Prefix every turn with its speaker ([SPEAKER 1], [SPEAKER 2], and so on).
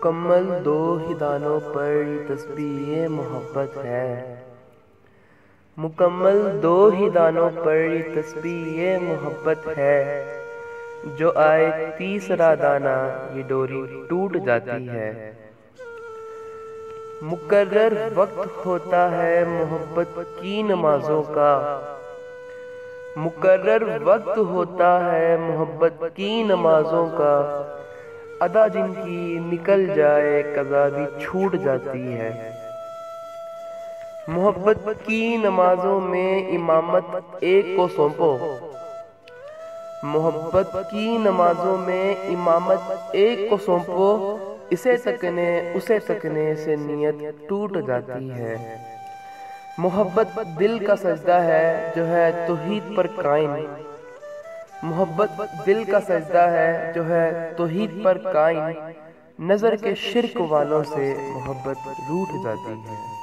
[SPEAKER 1] मुकम्मल दो ही दानों पर तस्बीह मोहब्बत है। मुकम्मल दो ही दानों पर तस्बीह मोहब्बत है। जो आए तीसरा दाना ये डोरी टूट जाती है। मुकर्रर वक्त होता है मोहब्बत की नमाजों का। मुकर्रर वक्त होता है मोहब्बत की नमाजों का। अदा जिनकी निकल जाए कज़ा भी छूट जाती है। मोहब्बत की नमाजों में इमामत एक को सौंपो। मोहब्बत की नमाजों में इमामत एक को सौंपो। इसे तकने उसे तकने से नीयत टूट जाती है। मोहब्बत दिल का सजदा है जो है तौहीद पर कायम। मोहब्बत दिल का सजदा है जो है तौहीद पर कायम। नज़र के शिर्क वालों से मोहब्बत रूठ जाती है।